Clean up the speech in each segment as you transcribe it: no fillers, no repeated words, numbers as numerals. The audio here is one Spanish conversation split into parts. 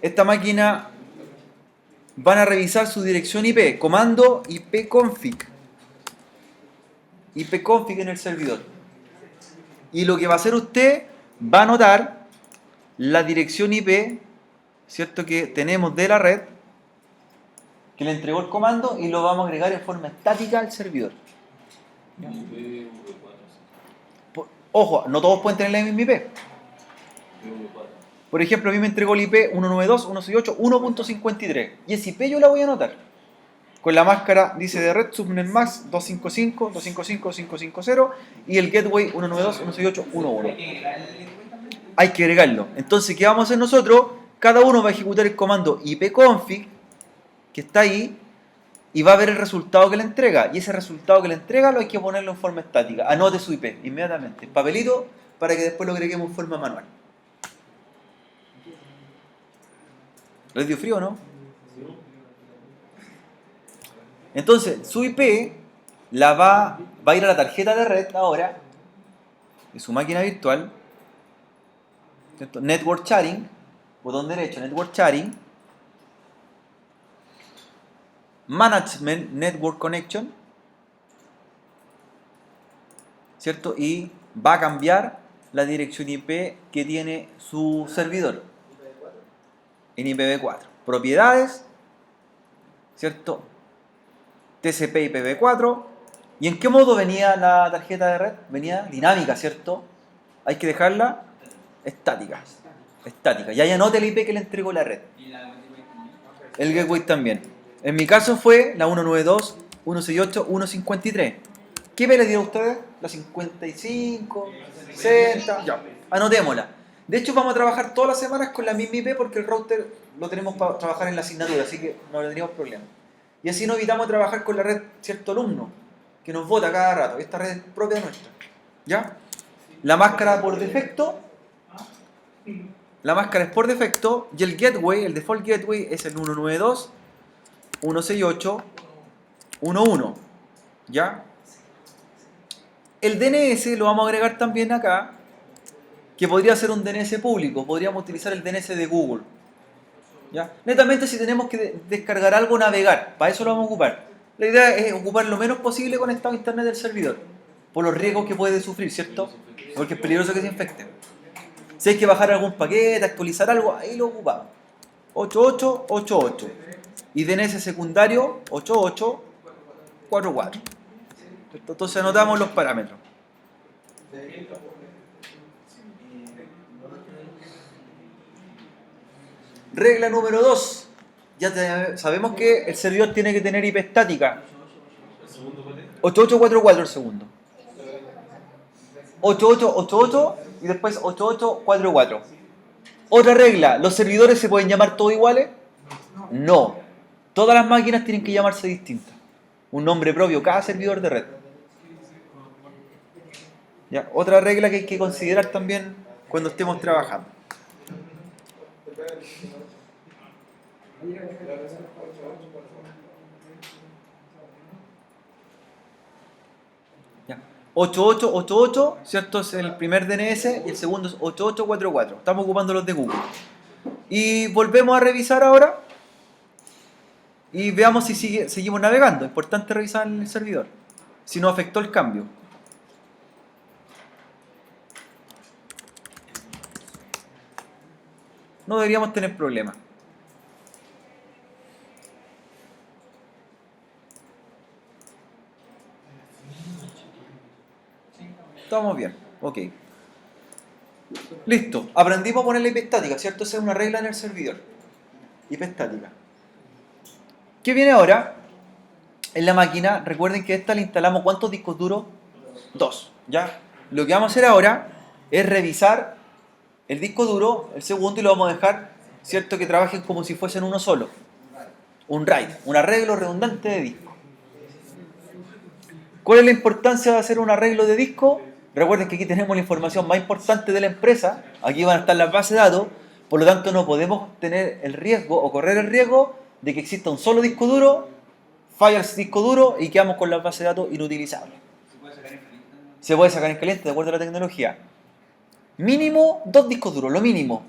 esta máquina van a revisar su dirección IP, comando ipconfig. ipconfig en el servidor. Y lo que va a hacer usted, va a anotar la dirección IP, ¿cierto?, que tenemos de la red, que le entregó el comando, y lo vamos a agregar en forma estática al servidor. Ojo, no todos pueden tener la misma IP. Por ejemplo, a mí me entregó el IP 192.168.1.53 y esa IP yo la voy a anotar. Con la máscara dice de red subnet max 255.255.550 y el gateway 192.168.1.1. Hay que agregarlo. Entonces, ¿qué vamos a hacer nosotros? Cada uno va a ejecutar el comando ipconfig que está ahí y va a ver el resultado que le entrega. Y ese resultado que le entrega lo hay que ponerlo en forma estática. Anote su IP inmediatamente. Papelito para que después lo agreguemos en forma manual. ¿Les dio frío o no? Entonces, su IP va a ir a la tarjeta de red ahora, de su máquina virtual, ¿cierto? Network Sharing, botón derecho, Network Sharing, Management Network Connection, ¿cierto? Y va a cambiar la dirección IP que tiene su servidor en IPv4. Propiedades, ¿cierto? TCP IPv4. ¿Y en qué modo venía la tarjeta de red? Venía dinámica, ¿cierto? Hay que dejarla estática. Estática. Y ahí anote el IP que le entregó la red. El gateway también. En mi caso fue la 192.168.153. ¿Qué IP le dio a ustedes? La 55, 60. Ya, anotémosla. De hecho, vamos a trabajar todas las semanas con la misma IP porque el router lo tenemos para trabajar en la asignatura, así que no tendríamos problema. Y así no evitamos trabajar con la red cierto alumno que nos vota cada rato. Esta red es propia nuestra. ¿Ya? La máscara por defecto. La máscara es por defecto y el gateway, el default gateway es el 192.168.1.1. ¿Ya? El DNS lo vamos a agregar también acá, que podría ser un DNS público, podríamos utilizar el DNS de Google. ¿Ya? Netamente si tenemos que descargar algo, navegar, para eso lo vamos a ocupar. La idea es ocupar lo menos posible conectado a internet del servidor, por los riesgos que puede sufrir, ¿cierto? Porque es peligroso que se infecte. Si hay que bajar algún paquete, actualizar algo, ahí lo ocupamos. 8888. Y DNS secundario 8844. Entonces anotamos los parámetros. Regla número 2. Ya sabemos que el servidor tiene que tener IP estática. 8844 el segundo. 8888 y después 8844. Otra regla, ¿los servidores se pueden llamar todos iguales? No. Todas las máquinas tienen que llamarse distintas. Un nombre propio, cada servidor de red. ¿Ya? Otra regla que hay que considerar también cuando estemos trabajando. Ya. 8888, ¿cierto? Es el primer DNS y el segundo es 8844. Estamos ocupando los de Google. Y volvemos a revisar ahora y veamos si seguimos navegando. Importante revisar el servidor, si no afectó el cambio. No deberíamos tener problemas. Estamos bien, ok. Listo, aprendimos a poner la IP estática, ¿cierto? Esa es una regla en el servidor. IP estática. ¿Qué viene ahora? En la máquina, recuerden que a esta le instalamos ¿cuántos discos duros? 2, ¿ya? Lo que vamos a hacer ahora es revisar el disco duro, el segundo, y lo vamos a dejar, ¿cierto?, que trabajen como si fuesen uno solo. Un RAID, un arreglo redundante de disco. ¿Cuál es la importancia de hacer un arreglo de disco? Recuerden que aquí tenemos la información más importante de la empresa, aquí van a estar las bases de datos, por lo tanto no podemos tener el riesgo o correr el riesgo de que exista un solo disco duro, falla el disco duro y quedamos con las bases de datos inutilizables. Se puede sacar en caliente de acuerdo a la tecnología. Mínimo 2 discos duros, lo mínimo.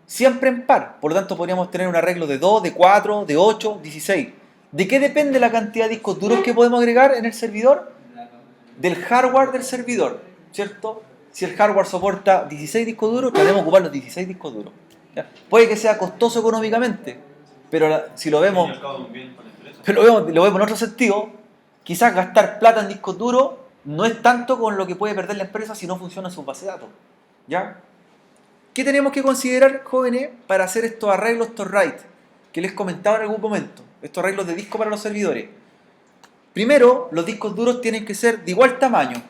siempre en par. Por lo tanto, podríamos tener un arreglo de 2, de 4, de 8, 16. ¿De qué depende la cantidad de discos duros que podemos agregar en el servidor? Del hardware del servidor, ¿cierto? Si el hardware soporta 16 discos duros, podemos ocupar los 16 discos duros. ¿Ya? Puede que sea costoso económicamente, pero si lo vemos, lo vemos en otro sentido, quizás gastar plata en discos duros no es tanto con lo que puede perder la empresa si no funciona su base de datos. ¿Ya? ¿Qué tenemos que considerar, jóvenes, para hacer estos arreglos, estos RAID, que les comentaba en algún momento? Estos arreglos de disco para los servidores. Primero, los discos duros tienen que ser de igual tamaño.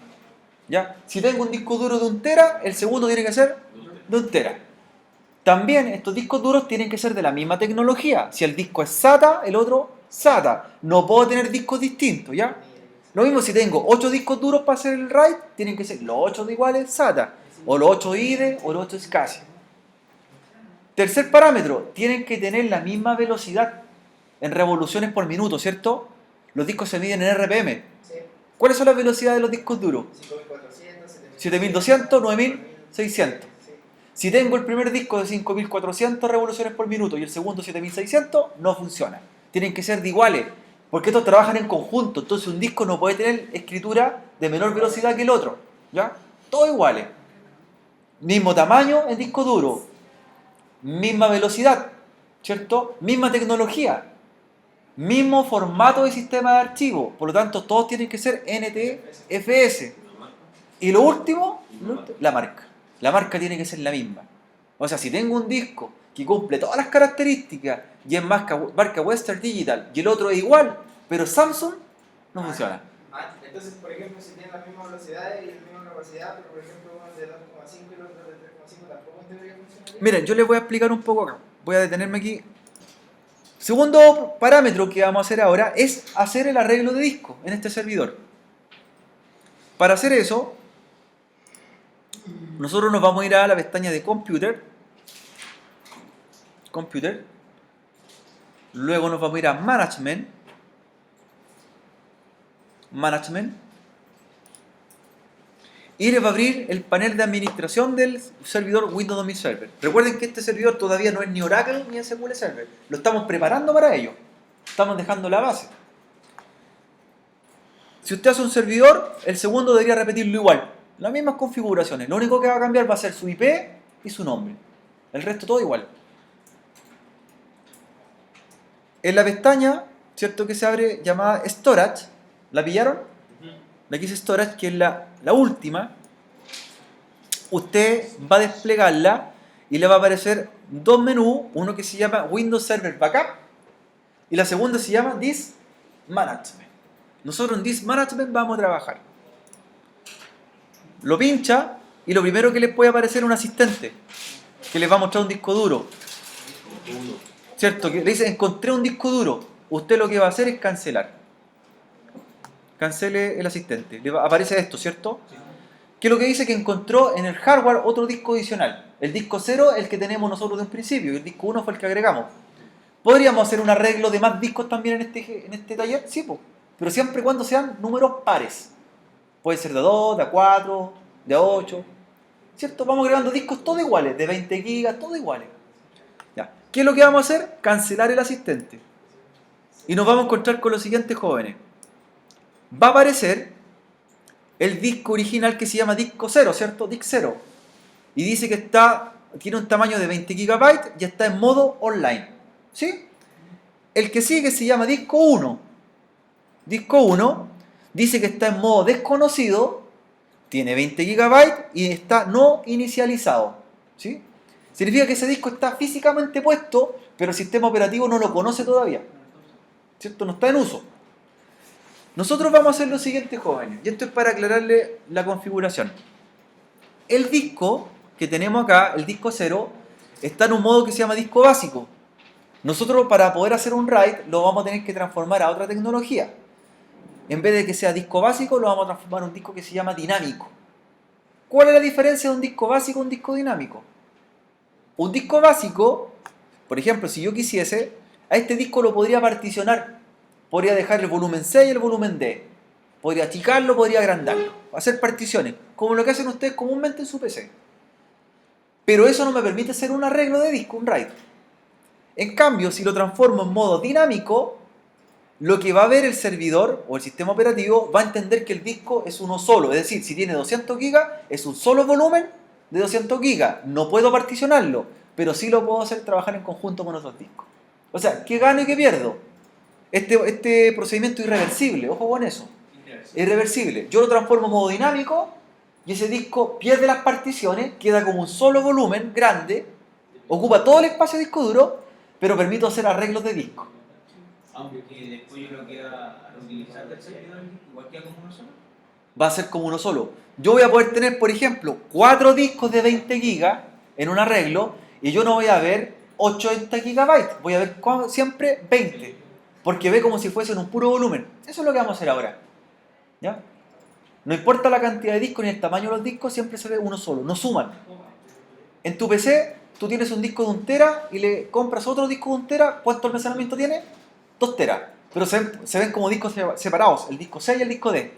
¿Ya? Si tengo un disco duro de 1 tera, el segundo tiene que ser de 1 tera. También estos discos duros tienen que ser de la misma tecnología. Si el disco es SATA, el otro SATA. No puedo tener discos distintos, ¿ya? Lo mismo si tengo 8 discos duros para hacer el RAID, tienen que ser los 8 de iguales SATA, o los 8 IDE, o los 8 SCSI. Tercer parámetro, tienen que tener la misma velocidad en revoluciones por minuto, ¿cierto? Los discos se miden en RPM. ¿Cuáles son las velocidades de los discos duros? 5400, 7200, 9600. Si tengo el primer disco de 5400 revoluciones por minuto y el segundo 7600, no funciona. Tienen que ser de iguales, porque estos trabajan en conjunto. Entonces un disco no puede tener escritura de menor velocidad que el otro. ¿Ya? Todos iguales. Mismo tamaño en disco duro. Misma velocidad. ¿Cierto? Misma tecnología. Mismo formato de sistema de archivo. Por lo tanto, todos tienen que ser NTFS. Y lo último, la marca. La marca tiene que ser la misma. O sea, si tengo un disco que cumple todas las características y es marca Western Digital y el otro es igual, pero Samsung, no funciona. Entonces, por ejemplo, si tienen la misma velocidad y la misma capacidad, pero por ejemplo uno de 2,5 y el otro de 3,5, tampoco debería funcionar. Miren, yo les voy a explicar un poco acá. Voy a detenerme aquí. Segundo parámetro que vamos a hacer ahora es hacer el arreglo de disco en este servidor. Para hacer eso, nosotros nos vamos a ir a la pestaña de Computer. Luego nos vamos a ir a Management. Y les va a abrir el panel de administración del servidor Windows 2000 Server. Recuerden que este servidor todavía no es ni Oracle ni SQL Server. Lo estamos preparando para ello. Estamos dejando la base. Si usted hace un servidor, el segundo debería repetirlo igual. Las mismas configuraciones. Lo único que va a cambiar va a ser su IP y su nombre. El resto todo igual. En la pestaña, ¿cierto? Que se abre llamada Storage. ¿La pillaron? La que dice Storage, que es la última. Usted va a desplegarla y le va a aparecer dos menús. Uno que se llama Windows Server Backup y la segunda se llama Disk Management. Nosotros en Disk Management vamos a trabajar. Lo pincha y lo primero que les puede aparecer es un asistente que les va a mostrar un disco duro. ¿Cierto? Que le dice, encontré un disco duro. Usted lo que va a hacer es cancelar. Cancele el asistente. Le aparece esto, ¿cierto? Sí. Que es lo que dice que encontró en el hardware otro disco adicional. El disco 0 es el que tenemos nosotros de un principio y el disco 1 fue el que agregamos. ¿Podríamos hacer un arreglo de más discos también en este taller? Sí, pues. Pero siempre y cuando sean números pares. Puede ser de 2, de 4, de 8. ¿Cierto? Vamos agregando discos todos iguales, de 20 gigas, todos iguales. Ya. ¿Qué es lo que vamos a hacer? Cancelar el asistente. Y nos vamos a encontrar con los siguientes jóvenes. Va a aparecer el disco original que se llama disco 0, ¿cierto? Disk 0. Y dice que tiene un tamaño de 20 GB y está en modo online. ¿Sí? El que sigue se llama disco 1. Disco 1 dice que está en modo desconocido, tiene 20 GB y está no inicializado. ¿Sí? Significa que ese disco está físicamente puesto, pero el sistema operativo no lo conoce todavía. ¿Cierto? No está en uso. Nosotros vamos a hacer lo siguiente, jóvenes, y esto es para aclararle la configuración. El disco que tenemos acá, el disco 0, está en un modo que se llama disco básico. Nosotros, para poder hacer un RAID, lo vamos a tener que transformar a otra tecnología. En vez de que sea disco básico, lo vamos a transformar en un disco que se llama dinámico. ¿Cuál es la diferencia de un disco básico a un disco dinámico? Un disco básico, por ejemplo, si yo quisiese, a este disco lo podría particionar. Podría dejar el volumen C y el volumen D. Podría achicarlo, podría agrandarlo. Hacer particiones, como lo que hacen ustedes comúnmente en su PC. Pero eso no me permite hacer un arreglo de disco, un RAID. En cambio, si lo transformo en modo dinámico, lo que va a ver el servidor o el sistema operativo va a entender que el disco es uno solo. Es decir, si tiene 200 gigas, es un solo volumen de 200 gigas. No puedo particionarlo, pero sí lo puedo hacer trabajar en conjunto con otros discos. O sea, ¿qué gano y qué pierdo? Este procedimiento es irreversible, ojo con eso. Irreversible. Yo lo transformo en modo dinámico y ese disco pierde las particiones, queda como un solo volumen grande, ocupa todo el espacio de disco duro, pero permito hacer arreglos de disco. Aunque después yo lo quiera utilizar del servidor, igual queda como uno solo. Va a ser como uno solo. Yo voy a poder tener, por ejemplo, 4 discos de 20 gigas en un arreglo y yo no voy a ver 80 gigabytes, voy a ver siempre 20, porque ve como si fuesen un puro volumen. Eso es lo que vamos a hacer ahora. ¿Ya? No importa la cantidad de discos ni el tamaño de los discos, siempre se ve uno solo, no suman. En tu PC, tú tienes un disco de 1 tera y le compras otro disco de 1 tera, ¿cuánto almacenamiento tiene? 2 teras. Pero se ven como discos separados, el disco C y el disco D.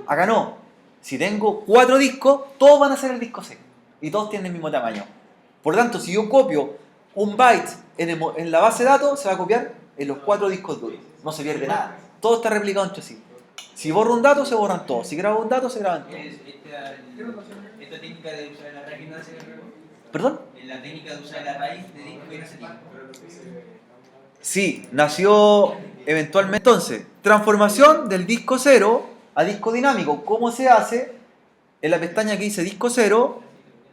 Acá no. Si tengo 4 discos, todos van a ser el disco C. Y todos tienen el mismo tamaño. Por lo tanto, si yo copio 1 byte en la base de datos, se va a copiar en los 4 discos duros. No se pierde nada. Todo está replicado entre sí. Si borro un dato, se borran todos. Si grabo un dato, se graban todos. Esta técnica de usar la raíz no hace el error. ¿Perdón? La técnica de usar la raíz de disco viene hace tiempo. Sí, nació eventualmente. Entonces, transformación del disco 0 a disco dinámico. ¿Cómo se hace? En la pestaña que dice disco 0,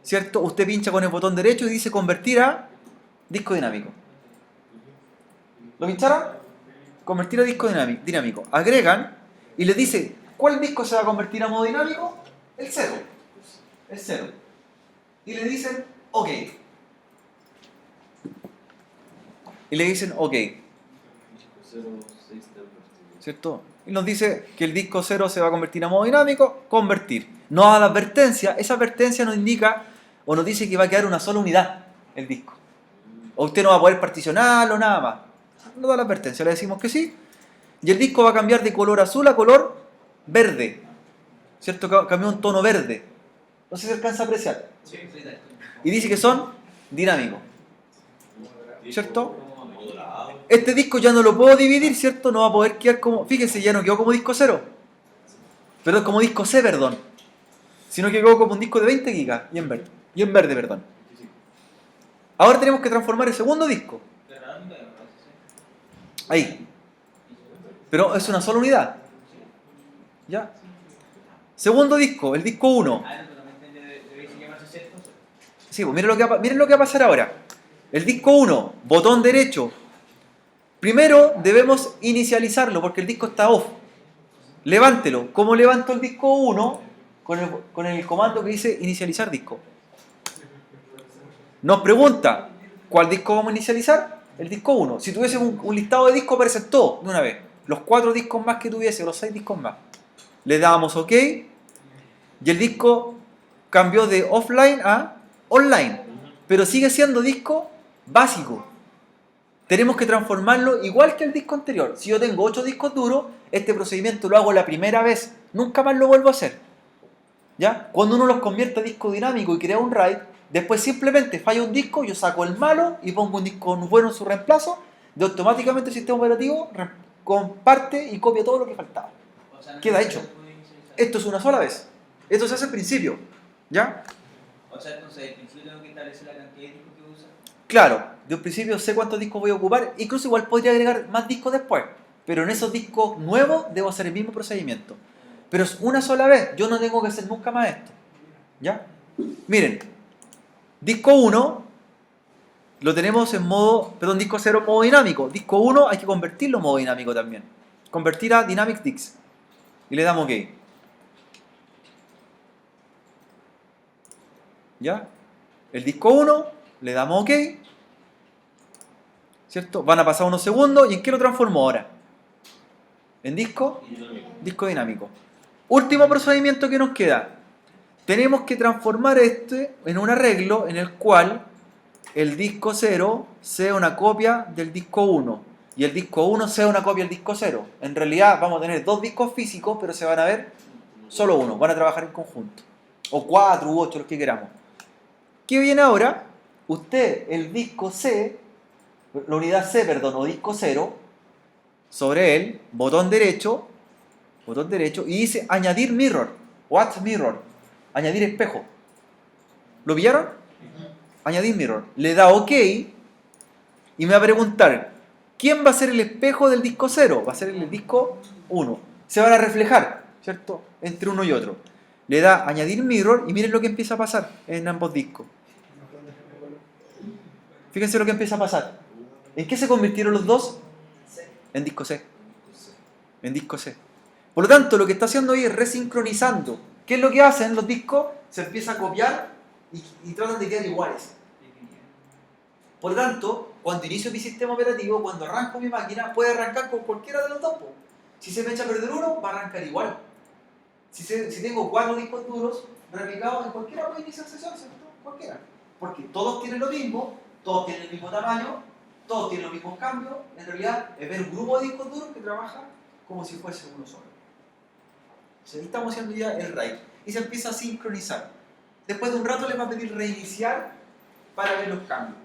¿cierto? Usted pincha con el botón derecho y dice convertir a disco dinámico. ¿Lo pincharon? Convertir a disco dinámico. Agregan y les dice, ¿cuál disco se va a convertir a modo dinámico? El 0. El 0. Y le dicen, OK. Y le dicen, OK. ¿Cierto? Y nos dice que el disco 0 se va a convertir a modo dinámico, convertir. Nos da la advertencia, esa advertencia nos indica o nos dice que va a quedar una sola unidad el disco. O usted no va a poder particionarlo, nada más. Nos da la advertencia, le decimos que sí. Y el disco va a cambiar de color azul a color verde. ¿Cierto? Cambió un tono verde. No sé si se alcanza a apreciar. Y dice que son dinámicos. ¿Cierto? Este disco ya no lo puedo dividir, ¿cierto? No va a poder quedar como... Fíjense, ya no quedó como disco 0. Perdón, como disco C, perdón. Sino que quedó como un disco de 20 gigas. Y en verde, perdón. Ahora tenemos que transformar el segundo disco. Ahí. Pero es una sola unidad. ¿Ya? Segundo disco, el disco 1. Sí, pues miren lo que va a pasar ahora. El disco 1, botón derecho. Primero debemos inicializarlo porque el disco está off. Levántelo. ¿Cómo levanto el disco 1? Con el comando que dice inicializar disco. Nos pregunta, ¿cuál disco vamos a inicializar? El disco 1. Si tuviese un listado de discos, aparecen todos de una vez. Los 4 discos más que tuviese, los 6 discos más. Le damos OK. Y el disco cambió de offline a online. Pero sigue siendo disco básico. Tenemos que transformarlo igual que el disco anterior. Si yo tengo 8 discos duros, este procedimiento lo hago la primera vez. Nunca más lo vuelvo a hacer. ¿Ya? Cuando uno los convierte a disco dinámico y crea un RAID, después simplemente falla un disco, yo saco el malo y pongo un disco bueno en su reemplazo, y automáticamente el sistema operativo comparte y copia todo lo que faltaba. Queda hecho. Esto es una sola vez. Esto se hace al principio. ¿Ya? O sea, entonces al principio tengo que establecer la cantidad de discos que voy a usar. Claro, de un principio sé cuántos discos voy a ocupar, incluso igual podría agregar más discos después, pero en esos discos nuevos debo hacer el mismo procedimiento. Pero es una sola vez, yo no tengo que hacer nunca más esto. ¿Ya? Miren, disco 1 lo tenemos en modo, perdón, disco 0 modo dinámico. Disco 1 hay que convertirlo en modo dinámico también. Convertir a Dynamic Disks. Y le damos OK. ¿Ya? El disco 1, le damos OK. ¿Cierto? Van a pasar unos segundos. ¿Y en qué lo transformo ahora? En disco dinámico. Último procedimiento que nos queda. Tenemos que transformar este en un arreglo en el cual el disco 0 sea una copia del disco 1 y el disco 1 sea una copia del disco 0. En realidad vamos a tener 2 discos físicos, pero se van a ver solo uno. Van a trabajar en conjunto. O 4 u 8, los que queramos. ¿Qué viene ahora? usted el disco C, la unidad C, perdón, o disco 0, sobre él, botón derecho, y dice añadir mirror, o add mirror, añadir espejo. ¿Lo pillaron? Añadir mirror. Le da OK y me va a preguntar, ¿quién va a ser el espejo del disco 0? Va a ser el disco 1. Se van a reflejar, ¿cierto? Entre uno y otro. Le da añadir mirror y miren lo que empieza a pasar en ambos discos. Fíjense lo que empieza a pasar. ¿En qué se convirtieron los dos? En disco C. En disco C. Por lo tanto, lo que está haciendo ahí es resincronizando. ¿Qué es lo que hacen los discos? Se empieza a copiar y tratan de quedar iguales. Por lo tanto, cuando inicio mi sistema operativo, cuando arranco mi máquina, puede arrancar con cualquiera de los dos. Si se me echa a perder uno, va a arrancar igual. Si tengo 4 discos duros replicados en cualquiera, puede iniciar sesión, ¿cierto? Cualquiera. Porque todos tienen lo mismo, todos tienen el mismo tamaño, todos tienen los mismos cambios. En realidad, es ver un grupo de discos duros que trabaja como si fuese uno solo. Entonces, ahí estamos haciendo ya el RAID. Y se empieza a sincronizar. Después de un rato le va a pedir reiniciar para ver los cambios.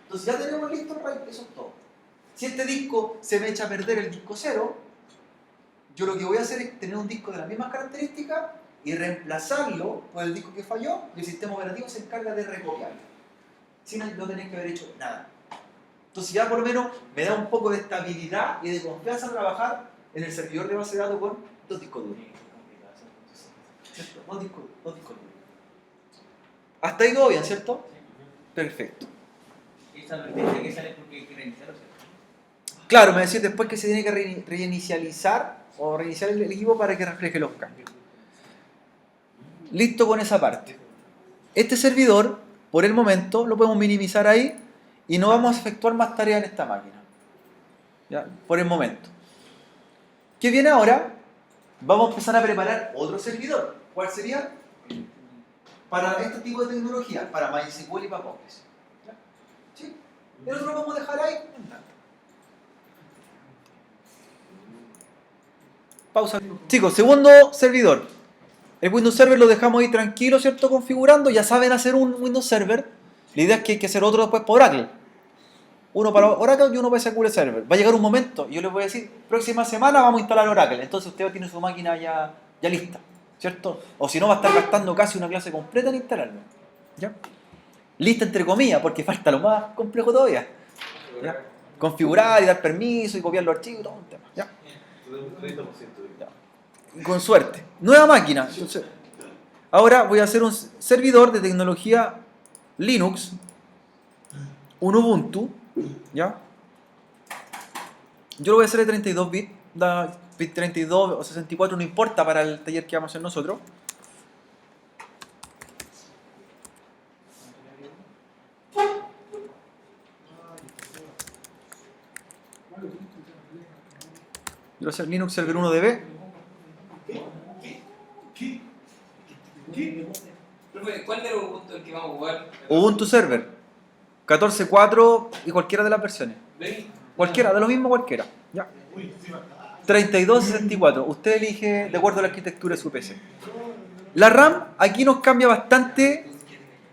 Entonces ya tenemos listo el RAID, eso es todo. Si este disco se me echa a perder el disco 0, yo lo que voy a hacer es tener un disco de las mismas características y reemplazarlo por el disco que falló y el sistema operativo se encarga de recopiarlo. Sin no tener que haber hecho nada. Entonces ya por lo menos me da un poco de estabilidad y de confianza trabajar en el servidor de base de datos con 2 discos duros. ¿Cierto? Dos discos duros. Hasta ahí todo bien, ¿cierto? Perfecto. Esa advertencia que sale porque hay que reiniciar, ¿cierto? Claro, me decís después que se tiene que reinicializar o reiniciar el equipo para que refleje los cambios. Listo con esa parte. Este servidor, por el momento, lo podemos minimizar ahí y no vamos a efectuar más tareas en esta máquina. ¿Ya? Por el momento. ¿Qué viene ahora? Vamos a empezar a preparar otro servidor. ¿Cuál sería? Para este tipo de tecnología, para MySQL y para Postgres. ¿Ya? ¿Sí? El otro lo vamos a dejar ahí. Pausa. Chicos, segundo servidor. El Windows Server lo dejamos ahí tranquilo, ¿cierto? Configurando. Ya saben hacer un Windows Server. La idea es que hay que hacer otro después para Oracle. Uno para Oracle y uno para SQL Server. Va a llegar un momento, y yo les voy a decir, próxima semana vamos a instalar Oracle. Entonces usted tiene su máquina ya lista, ¿cierto? O si no, va a estar gastando casi una clase completa en instalarlo. ¿Ya? Lista entre comillas, porque falta lo más complejo todavía. ¿Ya? Configurar y dar permiso y copiar los archivos, todo un tema. ¿Ya? Con suerte. Nueva máquina. Entonces, ahora voy a hacer un servidor de tecnología Linux, un Ubuntu, ¿ya? Yo lo voy a hacer de 32 bits, bit 32 o 64 no importa para el taller que vamos a hacer nosotros. Yo voy a hacer Linux Server 1DB. Profe, ¿cuál de los puntos el que vamos a jugar? Ubuntu Server 14.4 y cualquiera de las versiones. ¿Ven? Cualquiera, de lo mismo cualquiera. Ya. 3264. Usted elige de acuerdo a la arquitectura de su PC. La RAM aquí nos cambia bastante,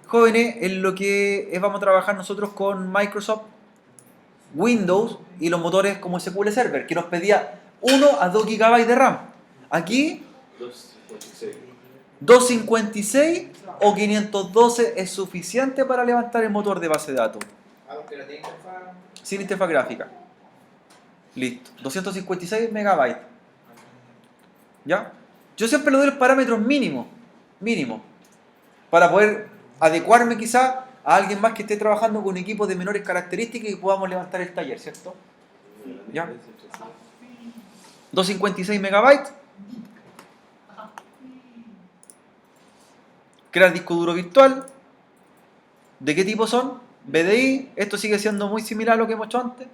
jóvenes, en lo que vamos a trabajar nosotros con Microsoft Windows y los motores como SQL Server, que nos pedía 1 a 2 GB de RAM. Aquí 256 o 512 es suficiente para levantar el motor de base de datos. Aunque no tiene interfaz. Sin interfaz gráfica. Listo. 256 megabytes. ¿Ya? Yo siempre le doy los parámetros mínimos. Para poder adecuarme quizá a alguien más que esté trabajando con equipos de menores características y podamos levantar el taller, ¿cierto? ¿Ya? 256 megabytes. Crear disco duro virtual. ¿De qué tipo son? BDI. Esto sigue siendo muy similar a lo que hemos hecho antes.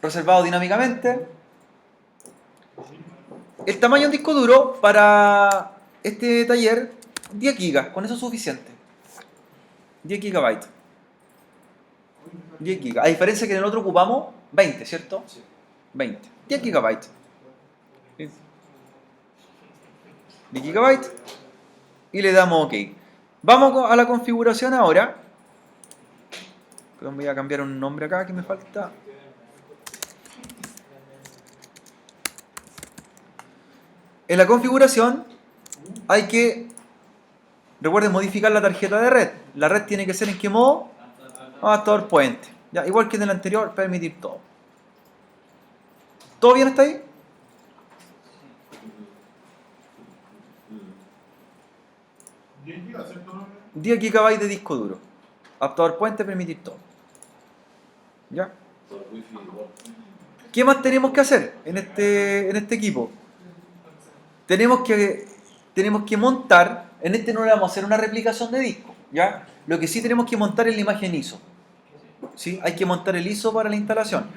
Reservado dinámicamente. El tamaño del disco duro para este taller, 10 gigas. Con eso es suficiente. 10 gigabytes. 10 gigas. A diferencia que en el otro ocupamos 20, ¿cierto? 20. 10 gigabytes. 10 gigabytes. Y le damos OK. Vamos a la configuración ahora. Voy a cambiar un nombre acá que me falta. En la configuración hay que, recuerden, modificar la tarjeta de red. La red tiene que ser en qué modo? Adaptador puente. Ya, igual que en el anterior, permitir todo. ¿Todo bien hasta ahí? $10 GB de disco duro. Adaptador puente, permitir todo. ¿Ya? ¿Qué más tenemos que hacer en este equipo? Tenemos que montar, en este no le vamos a hacer una replicación de disco, ¿ya? Lo que sí tenemos que montar es la imagen ISO. ¿Sí? Hay que montar el ISO para la instalación.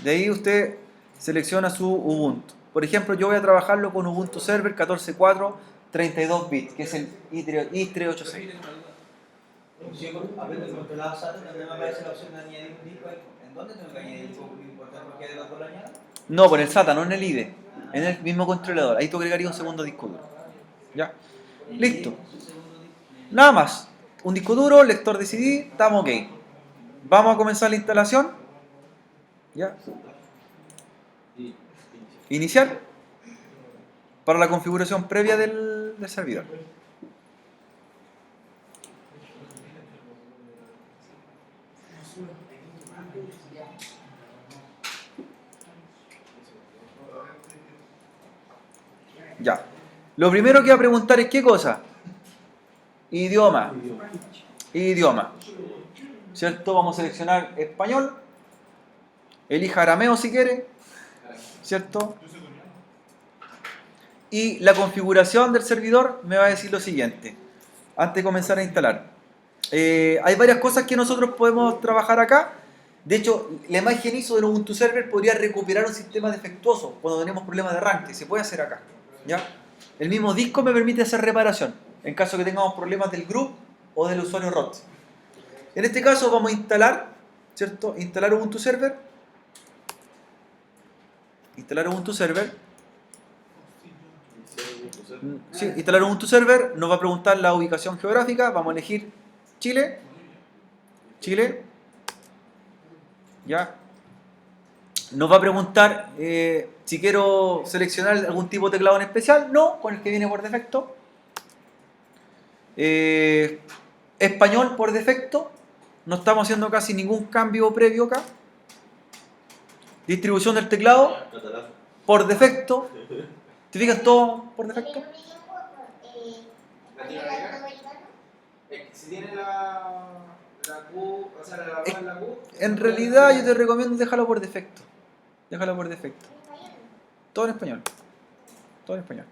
De ahí usted selecciona su Ubuntu. Por ejemplo, yo voy a trabajarlo con Ubuntu Server 14.4 32 bits, que es el i386. Si yo aprendo a controlar SATA, también me aparece la opción de añadir un disco. ¿En dónde tengo que añadir el disco? ¿Importar cualquier dato lo añado? No, por el SATA, no en el IDE. En el mismo controlador. Ahí tú agregarías un segundo disco duro. ¿Ya? Listo. Nada más. Un disco duro, lector de CD, estamos ok. Vamos a comenzar la instalación. ¿Ya? Iniciar. Para la configuración previa del servidor. Ya. Lo primero que va a preguntar es ¿qué cosa? Idioma. Idioma. ¿Cierto? Vamos a seleccionar español. Elija arameo si quiere. ¿Cierto? Y la configuración del servidor me va a decir lo siguiente. Antes de comenzar a instalar. Hay varias cosas que nosotros podemos trabajar acá. De hecho, la imagen ISO del Ubuntu Server podría recuperar un sistema defectuoso cuando tenemos problemas de arranque. Se puede hacer acá. ¿Ya? El mismo disco me permite hacer reparación en caso que tengamos problemas del group o del usuario root. En este caso vamos a instalar, ¿cierto? Instalar Ubuntu Server. Instalar Ubuntu Server. Sí, instalar Ubuntu Server. Nos va a preguntar la ubicación geográfica. Vamos a elegir Chile. Chile. Ya. Nos va a preguntar si quiero seleccionar algún tipo de teclado en especial. No, con el que viene por defecto. Español por defecto. No estamos haciendo casi ningún cambio previo acá. Distribución del teclado por defecto. ¿Te fijas todo por defecto? Si tiene la Q, o sea, la Q. En realidad yo te recomiendo dejarlo por defecto. Déjalo por defecto. Todo en español. Todo en español.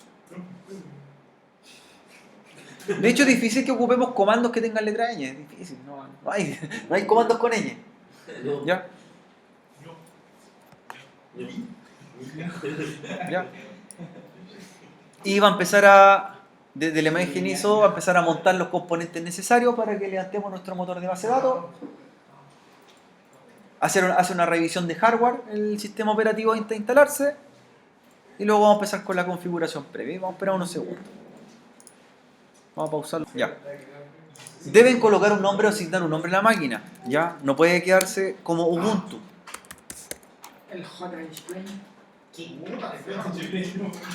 De hecho es difícil que ocupemos comandos que tengan letra ñ. Es difícil. No hay comandos con ñ. ¿Ya? ¿Ya? Y va a empezar desde la imagen ISO, va a empezar a montar los componentes necesarios para que levantemos nuestro motor de base de datos. Hace una revisión de hardware, el sistema operativo antes de instalarse. Y luego vamos a empezar con la configuración previa. Vamos a esperar unos segundos. Vamos a pausarlo. Ya. Deben colocar un nombre o asignar un nombre a la máquina. Ya. No puede quedarse como Ubuntu. El J-Explain.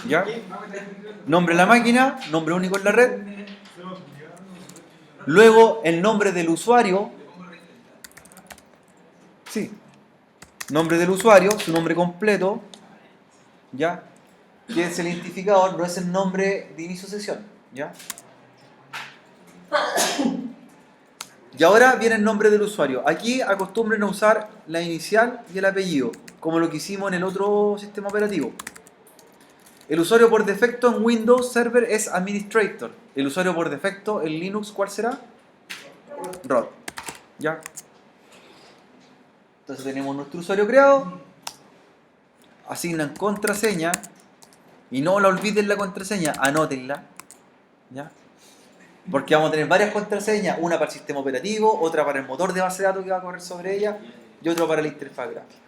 ¿Ya? Nombre de la máquina, nombre único en la red. Luego el nombre del usuario. Sí. Nombre del usuario, su nombre completo. ¿Ya? Que es el identificador, no es el nombre de inicio de sesión. ¿Ya? Y ahora viene el nombre del usuario. Aquí acostumbren a usar la inicial y el apellido, como lo que hicimos en el otro sistema operativo. El usuario por defecto en Windows Server es Administrator. El usuario por defecto en Linux, ¿cuál será? Root. ¿Ya? Entonces tenemos nuestro usuario creado. Asignan contraseña. Y no la olviden la contraseña, anótenla. ¿Ya? Porque vamos a tener varias contraseñas, una para el sistema operativo, otra para el motor de base de datos que va a correr sobre ella y otra para la interfaz gráfica.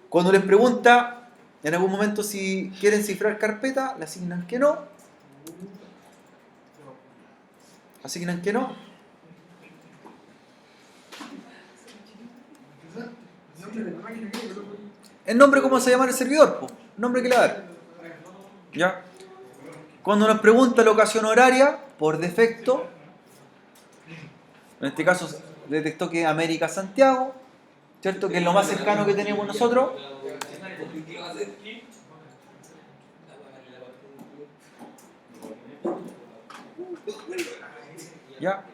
Cuando les pregunta en algún momento si quieren cifrar carpeta, le asignan que no. Asignan que no. El nombre, ¿cómo se llama el servidor? Po? El nombre que le va a dar. ¿Ya? Cuando nos pregunta la ocasión horaria, por defecto, en este caso detectó que es América Santiago, ¿cierto? Que es lo más cercano que tenemos nosotros. ¿Qué va a hacer? ¿Ya?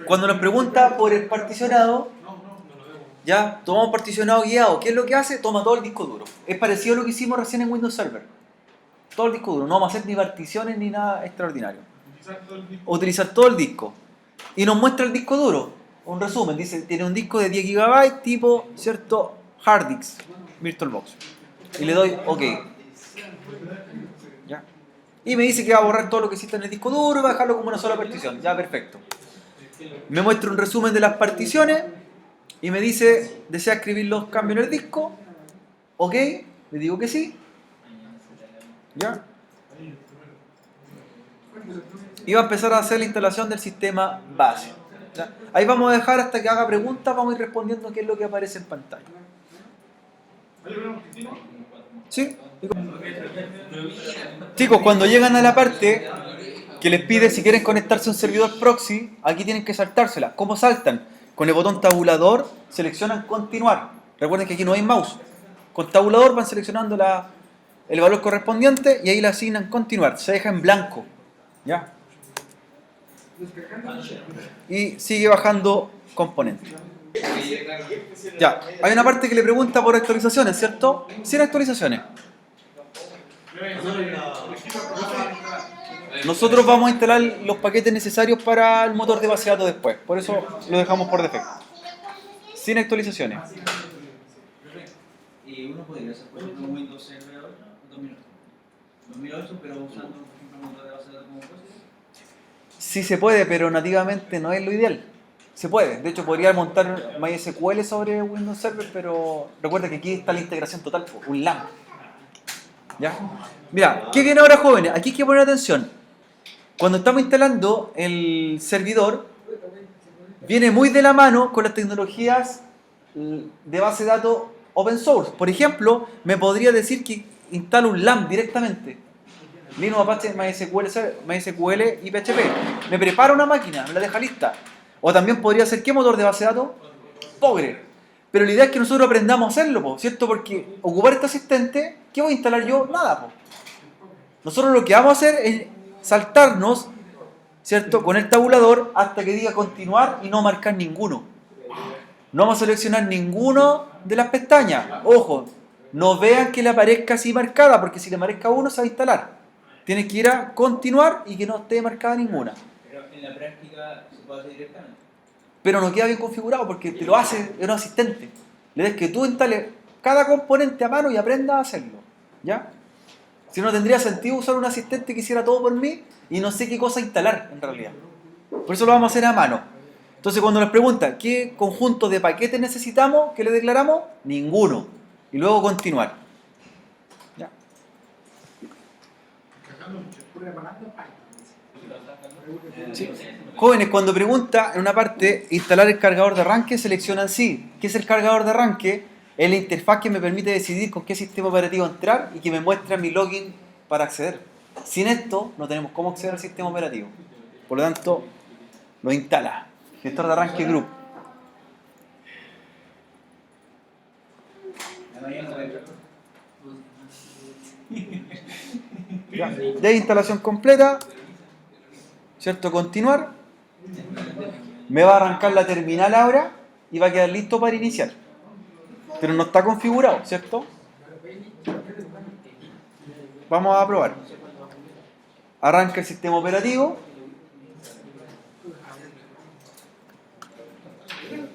Cuando nos pregunta por el particionado, ya, tomamos particionado guiado. ¿Qué es lo que hace? Toma todo el disco duro. Es parecido a lo que hicimos recién en Windows Server. Todo el disco duro. No vamos a hacer ni particiones ni nada extraordinario. Utilizar todo el disco. Y nos muestra el disco duro. Un resumen. Dice, tiene un disco de 10 GB tipo, ¿cierto? Hard disk. VirtualBox. Y le doy OK. ¿Ya? Y me dice que va a borrar todo lo que existe en el disco duro y va a dejarlo como una sola partición. Ya, perfecto. Me muestra un resumen de las particiones y me dice, ¿desea escribir los cambios en el disco? OK, le digo que sí. ¿Ya? Y va a empezar a hacer la instalación del sistema base. ¿Ya? Ahí vamos a dejar hasta que haga preguntas, vamos a ir respondiendo qué es lo que aparece en pantalla. ¿Sí? Chicos, cuando llegan a la parte que les pide si quieren conectarse a un servidor proxy, aquí tienen que saltársela. ¿Cómo saltan? Con el botón tabulador seleccionan continuar. Recuerden que aquí no hay mouse. Con tabulador van seleccionando el valor correspondiente y ahí le asignan continuar. Se deja en blanco. ¿Ya? Y sigue bajando componentes. Ya, hay una parte que le pregunta por actualizaciones, ¿cierto? 100 actualizaciones. Nosotros vamos a instalar los paquetes necesarios para el motor de base de datos después. Por eso lo dejamos por defecto. 100 actualizaciones. Y uno podría hacer, por ejemplo, un Windows Server 8 o 2008. 2008, pero usando, por ejemplo, un motor de base de datos como Postgres. Sí se puede, pero nativamente no es lo ideal. Se puede. De hecho, podría montar MySQL sobre Windows Server, pero recuerda que aquí está la integración total, un LAMP. ¿Ya? Mira, ¿qué viene ahora, jóvenes? Aquí hay que poner atención. Cuando estamos instalando el servidor, viene muy de la mano con las tecnologías de base de datos open source. Por ejemplo, me podría decir que instalo un LAMP directamente. Linux, Apache, MySQL y PHP. Me prepara una máquina, me la deja lista. O también podría ser, ¿qué motor de base de datos? Postgres. Pero la idea es que nosotros aprendamos a hacerlo, ¿cierto? Porque ocupar este asistente, ¿qué voy a instalar yo? Nada, po. Nosotros lo que vamos a hacer es saltarnos, ¿cierto? Con el tabulador hasta que diga continuar y no marcar ninguno. No vamos a seleccionar ninguno de las pestañas. Ojo, no vean que le aparezca así marcada, porque si le marca uno se va a instalar. Tienes que ir a continuar y que no esté marcada ninguna. Pero en la práctica se puede hacer directamente. Pero no queda bien configurado porque te lo hace un asistente. Le des que tú instales cada componente a mano y aprendas a hacerlo. ¿Ya? Si no, tendría sentido usar un asistente que hiciera todo por mí y no sé qué cosa instalar en realidad. Por eso lo vamos a hacer a mano. Entonces, cuando nos preguntan qué conjunto de paquetes necesitamos, ¿qué le declaramos? Ninguno. Y luego continuar. ¿Ya? Sí. Jóvenes, cuando pregunta en una parte instalar el cargador de arranque, seleccionan sí. ¿Qué es el cargador de arranque? Es la interfaz que me permite decidir con qué sistema operativo entrar y que me muestra mi login para acceder. Sin esto no tenemos cómo acceder al sistema operativo. Por lo tanto, lo instala. Gestor de arranque group. Ya instalación completa. ¿Cierto? Continuar. Me va a arrancar la terminal ahora y va a quedar listo para iniciar. Pero no está configurado, ¿cierto? Vamos a probar. Arranca el sistema operativo.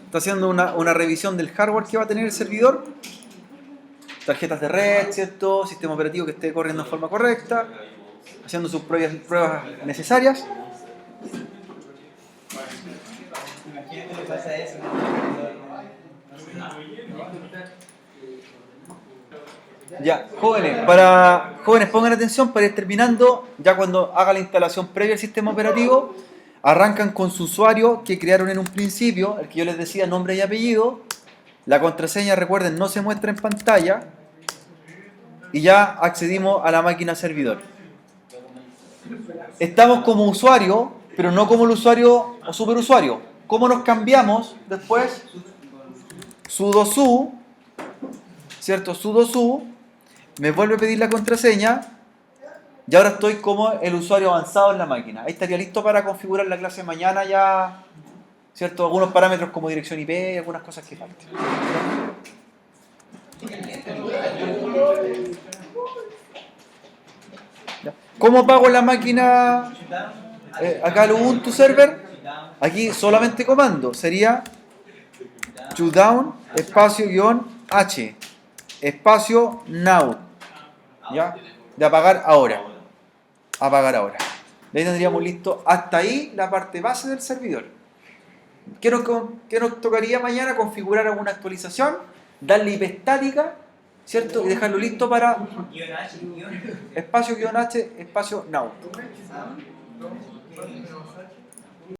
Está haciendo una revisión del hardware que va a tener el servidor. Tarjetas de red, ¿cierto? Sistema operativo que esté corriendo en forma correcta. Haciendo sus pruebas necesarias. Imagínate le pasa eso. Ya, jóvenes, pongan atención para ir terminando, ya cuando haga la instalación previa al sistema operativo, arrancan con su usuario que crearon en un principio, el que yo les decía, nombre y apellido, la contraseña, recuerden, no se muestra en pantalla, y ya accedimos a la máquina servidor. Estamos como usuario, pero no como el usuario o superusuario. ¿Cómo nos cambiamos después? Sudo su, ¿cierto? Sudo su, me vuelve a pedir la contraseña y ahora estoy como el usuario avanzado en la máquina. Ahí estaría listo para configurar la clase mañana ya, ¿cierto? Algunos parámetros como dirección IP, algunas cosas que falten. ¿Ya? ¿Cómo apago la máquina? Acá el Ubuntu Server, aquí solamente comando, sería shutdown, espacio guión H, espacio now, ¿ya? De apagar ahora. Apagar ahora. De ahí tendríamos listo hasta ahí la parte base del servidor. ¿Qué nos tocaría mañana? Configurar alguna actualización, darle IP estática, ¿cierto? Y dejarlo listo para espacio guión H, espacio now.